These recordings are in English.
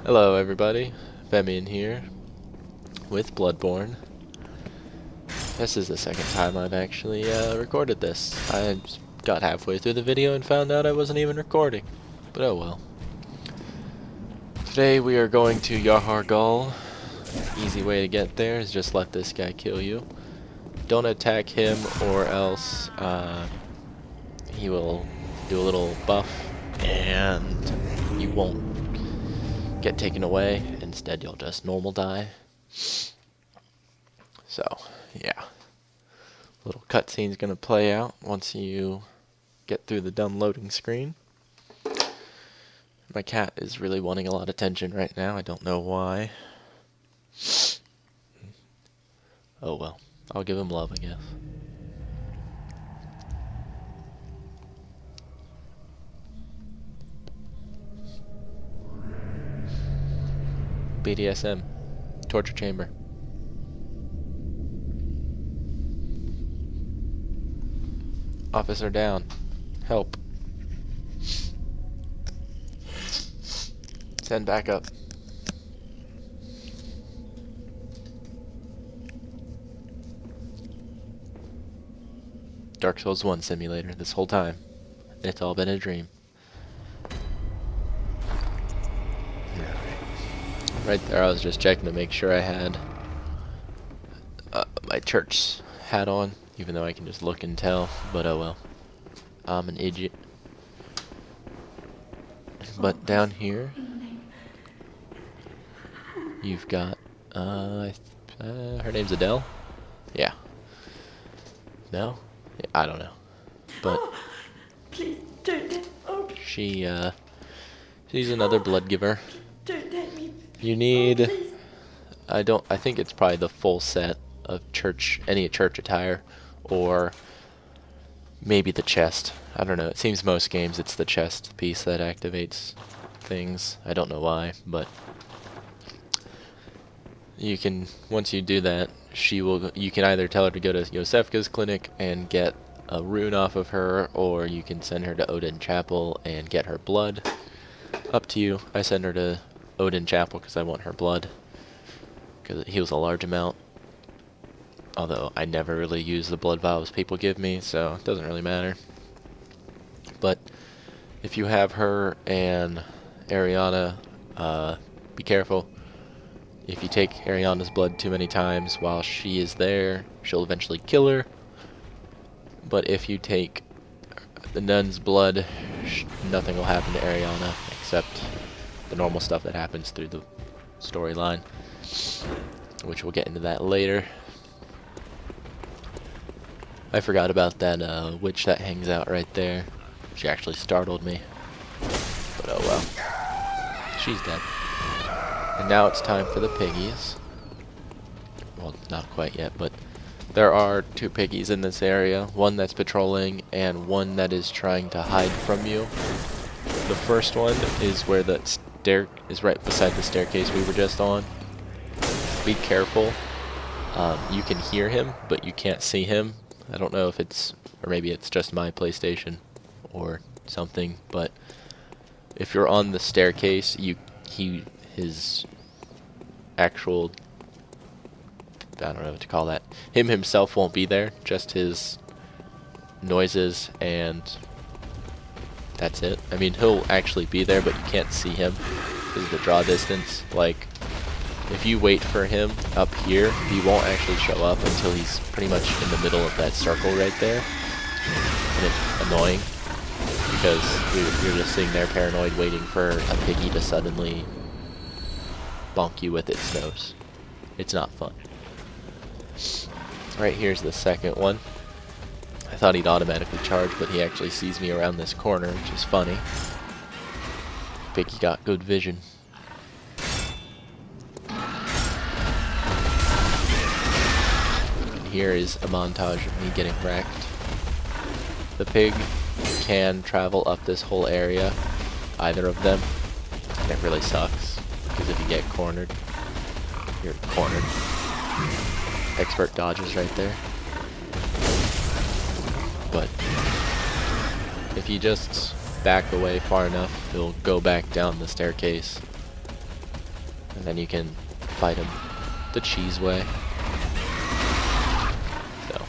Hello everybody, Femian here with Bloodborne. This is the second time I've actually recorded this. I got halfway through the video and found out I wasn't even recording, but oh well. Today we are going to Yahar'gul. Easy way to get there is just let this guy kill you. Don't attack him or else he will do a little buff and you won't get taken away. Instead you'll just normal die. So yeah, little cutscene's gonna play out once you get through the dumb loading screen. My cat is really wanting a lot of attention right now. I don't know why. Oh well, I'll give him love, I guess. BDSM. Torture chamber. Officer down. Help. Send backup. Dark Souls 1 simulator this whole time. It's all been a dream. Right there, I was just checking to make sure I had my church hat on, even though I can just look and tell, but oh well. I'm an idiot. But down here, you've got, her name's Adele? Yeah. No? Yeah, I don't know. But Please don't let she's another blood giver. don't let me. You need, Please. I think it's probably the full set of any church attire, or maybe the chest. I don't know. It seems most games it's the chest piece that activates things. I don't know why, but you can, once you do that, you can either tell her to go to Yosefka's clinic and get a rune off of her, or you can send her to Odin Chapel and get her blood. Up to you. I send her to Odin Chapel because I want her blood, because it heals a large amount. Although I never really use the blood vials people give me, so it doesn't really matter. But if you have her and Ariana, be careful. If you take Ariana's blood too many times while she is there, she'll eventually kill her. But if you take the nun's blood, nothing will happen to Ariana except the normal stuff that happens through the storyline, which we'll get into that later. I forgot about that witch that hangs out right there. She actually startled me. But oh well. She's dead. And now it's time for the piggies. Well, not quite yet, but there are two piggies in this area. One that's patrolling and one that is trying to hide from you. The first one is where the stair is right beside the staircase we were just on. Be careful. You can hear him, but you can't see him. I don't know if it's, or maybe it's just my PlayStation or something, but if you're on the staircase, his actual, I don't know what to call that, him himself won't be there, just his noises, and that's it. I mean, he'll actually be there, but you can't see him because of the draw distance. Like, if you wait for him up here, he won't actually show up until he's pretty much in the middle of that circle right there. And it's annoying because you're just sitting there paranoid waiting for a piggy to suddenly bonk you with its nose. It's not fun. Right here's the second one. I thought he'd automatically charge, but he actually sees me around this corner, which is funny. Piggy got good vision. Here is a montage of me getting wrecked. The pig can travel up this whole area, either of them, and it really sucks, because if you get cornered, you're cornered. Expert dodges right there. But if you just back away far enough, he'll go back down the staircase and then you can fight him the cheese way. So,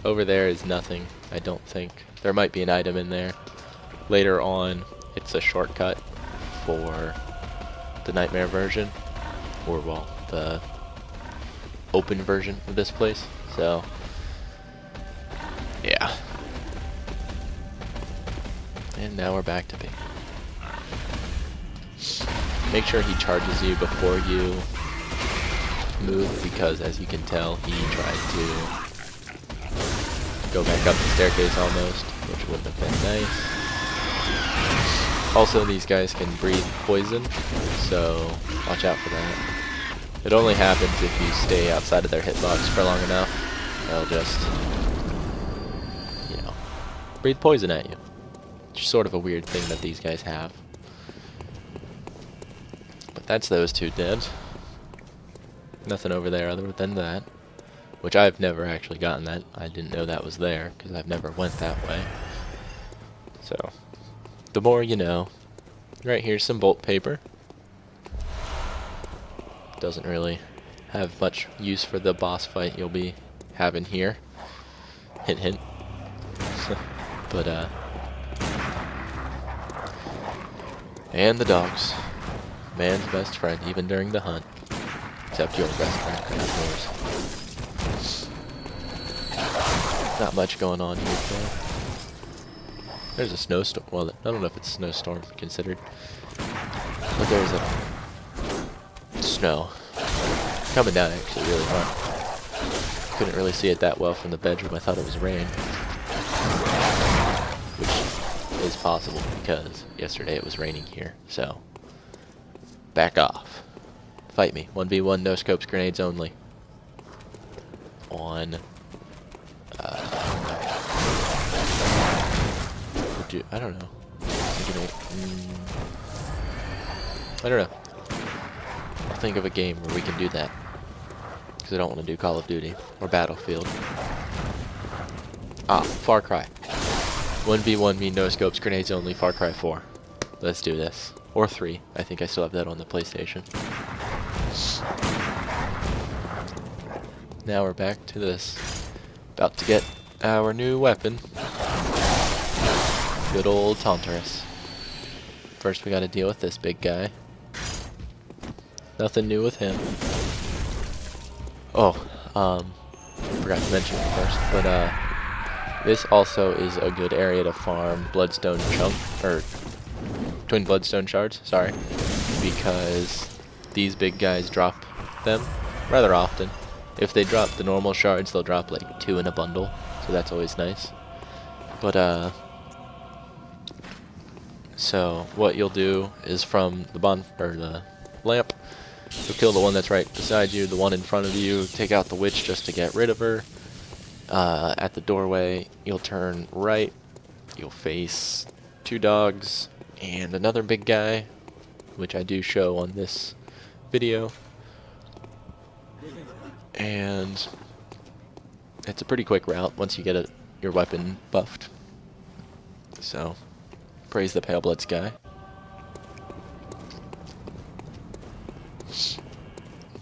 over there is nothing, I don't think. There might be an item in there. Later on, it's a shortcut for the nightmare version, or well, the open version of this place. So, yeah. And now we're back to ping. Make sure he charges you before you move, because as you can tell, he tried to go back up the staircase almost, which wouldn't have been nice. Also, these guys can breathe poison, so watch out for that. It only happens if you stay outside of their hitbox for long enough. They'll just, you know, breathe poison at you. It's sort of a weird thing that these guys have. But that's those two dead. Nothing over there other than that. Which I've never actually gotten that. I didn't know that was there, because I've never went that way. So, the more you know. Right here's some bolt paper. Doesn't really have much use for the boss fight you'll be having here. Hint hint. But and the dogs. Man's best friend, even during the hunt. Except your best friend, not yours. Not much going on here though. There's a snowstorm. Well, I don't know if it's a snowstorm considered. But there's a snow coming down actually really hard. Couldn't really see it that well from the bedroom. I thought it was rain. Which is possible because yesterday it was raining here. So, back off. Fight me. 1v1, no scopes, grenades only. On I don't know. I don't know. I'll think of a game where we can do that. Because I don't want to do Call of Duty or Battlefield. Ah, Far Cry. 1v1 me, no scopes, grenades only, Far Cry 4. Let's do this. Or 3. I think I still have that on the PlayStation. Now we're back to this. About to get our new weapon. Good old Tauntaurus. First we gotta deal with this big guy. Nothing new with him. Oh, forgot to mention it first, but this also is a good area to farm bloodstone twin bloodstone shards, sorry, because these big guys drop them rather often. If they drop the normal shards, they'll drop like 2 in a bundle, so that's always nice. But so what you'll do is from the the lamp, you'll kill the one that's right beside you, the one in front of you, take out the witch just to get rid of her. At the doorway, you'll turn right, you'll face 2 dogs and another big guy, which I do show on this video. And it's a pretty quick route once you get your weapon buffed. So, praise the Pale Bloods guy.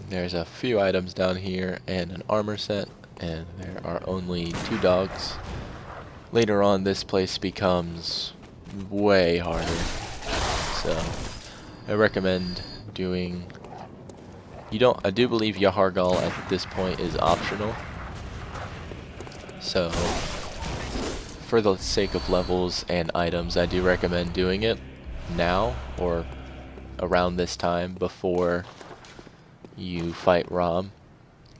There's a few items down here and an armor set, and there are only 2 dogs. Later on, this place becomes way harder. So, I recommend doing... I do believe Yahar'gul at this point is optional. So, for the sake of levels and items, I do recommend doing it now or around this time before you fight Rom,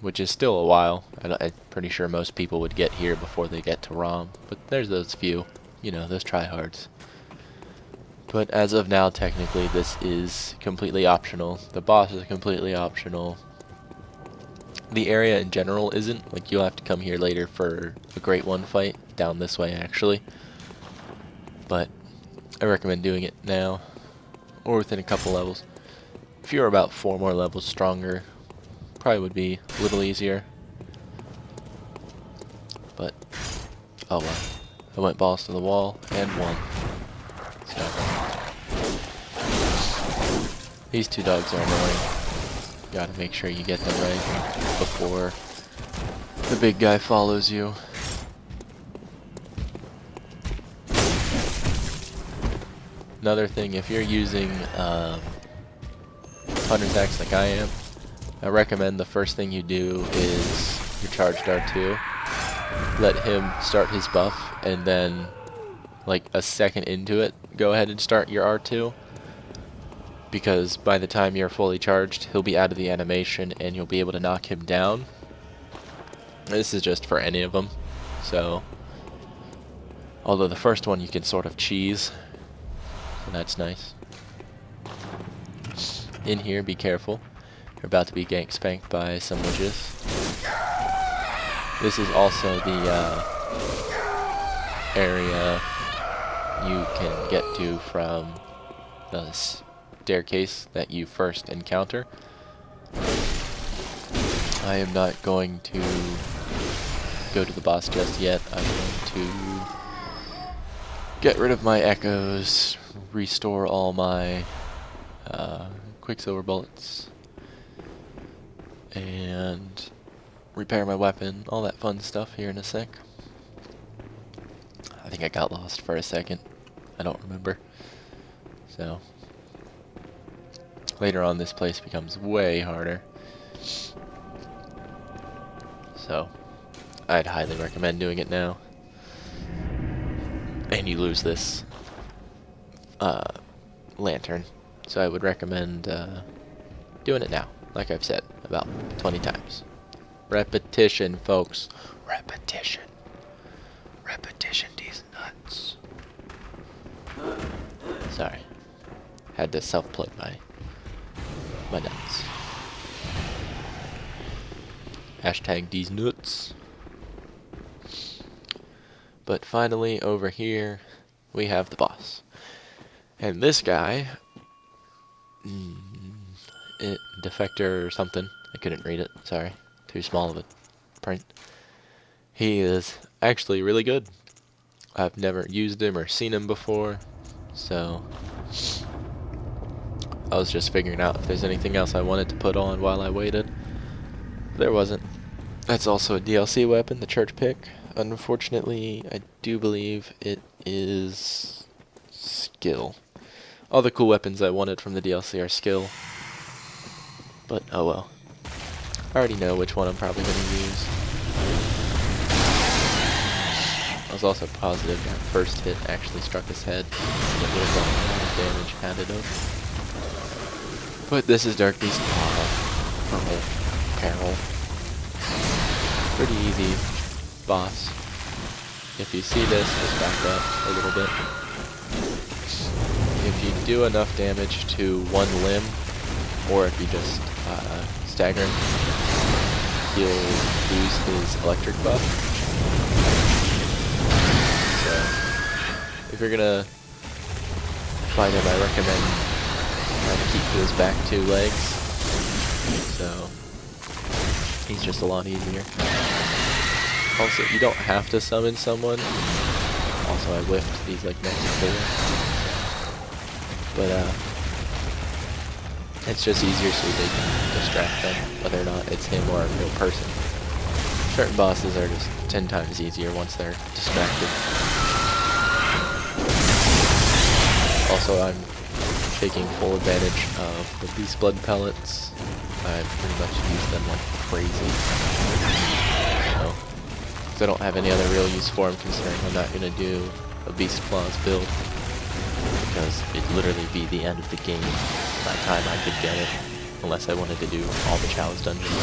which is still a while. I'm pretty sure most people would get here before they get to Rom, but there's those few, you know, those tryhards. But as of now, technically, this is completely optional. The boss is completely optional. The area in general isn't. Like, you'll have to come here later for a Great One fight, down this way actually. But I recommend doing it now, or within a couple levels. If you're about 4 more levels stronger, probably would be a little easier. But, oh well. I went balls to the wall and won. So. These two dogs are annoying. Gotta make sure you get them right before the big guy follows you. Another thing, if you're using Hunter's Axe like I am, I recommend the first thing you do is your charged R2. Let him start his buff, and then like a second into it, go ahead and start your R2. Because by the time you're fully charged, he'll be out of the animation and you'll be able to knock him down. This is just for any of them. So, although the first one you can sort of cheese, so that's nice. In here, be careful. You're about to be gank spanked by some witches. This is also the area you can get to from the staircase that you first encounter. I am not going to go to the boss just yet. I'm going to get rid of my echoes, restore all my quicksilver bullets, and repair my weapon, all that fun stuff here in a sec. I think I got lost for a second. I don't remember. So, later on this place becomes way harder. So, I'd highly recommend doing it now. And you lose this lantern. So I would recommend doing it now, like I've said about 20 times. Repetition, folks. Repetition. Repetition, these nuts. Sorry. Had to self-plug my nuts. Hashtag these nuts. But finally, over here, we have the boss. And this guy, Defector or something, I couldn't read it, sorry. Too small of a print. He is actually really good. I've never used him or seen him before, so I was just figuring out if there's anything else I wanted to put on while I waited. There wasn't. That's also a DLC weapon, the church pick. Unfortunately, I do believe it is skill. All the cool weapons I wanted from the DLC are skill. But, oh well. I already know which one I'm probably going to use. I was also positive that first hit actually struck his head. It would have done a lot of damage had it up. But this is Darkbeast Paarl. Pretty easy boss. If you see this, just back up a little bit. If you do enough damage to one limb, or if you just stagger him, he'll lose his electric buff. So, if you're gonna fight him, I recommend trying to keep to his back two legs. So, he's just a lot easier. Also, you don't have to summon someone. Also, I whiffed these like next four. But it's just easier so they can distract them, whether or not it's him or a real person. Certain bosses are just 10 times easier once they're distracted. Also, I'm taking full advantage of the beast blood pellets. I pretty much use them like crazy. So, I don't have any other real use for them, considering I'm not going to do a Beast Claws build, because it'd literally be the end of the game by the time I could get it, unless I wanted to do all the challenge dungeons. Those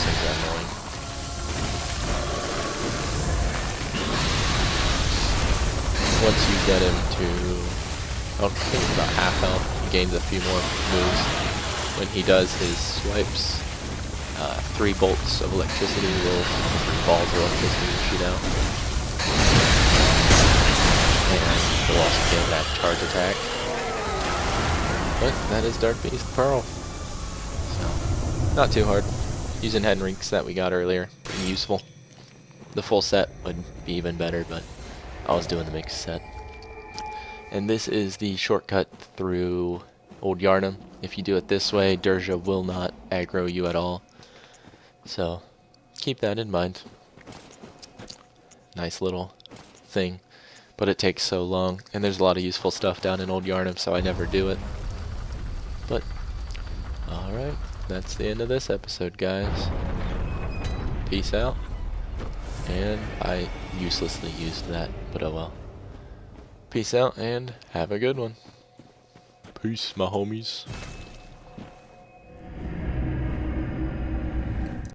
things are annoying. Once you get him to, I think it's about half health, he gains a few more moves. When he does his swipes, 3 bolts of electricity will, 3 balls of electricity will shoot out. And he'll also get that charge attack. But that is Darkbeast Paarl. So, not too hard. Using head rinks that we got earlier, pretty useful. The full set would be even better, but I was doing the mixed set. And this is the shortcut through Old Yarnum. If you do it this way, Durja will not aggro you at all. So keep that in mind. Nice little thing. But it takes so long, and there's a lot of useful stuff down in Old Yarnum, so I never do it. But, alright, that's the end of this episode, guys. Peace out. And I uselessly used that, but oh well. Peace out, and have a good one. Peace, my homies.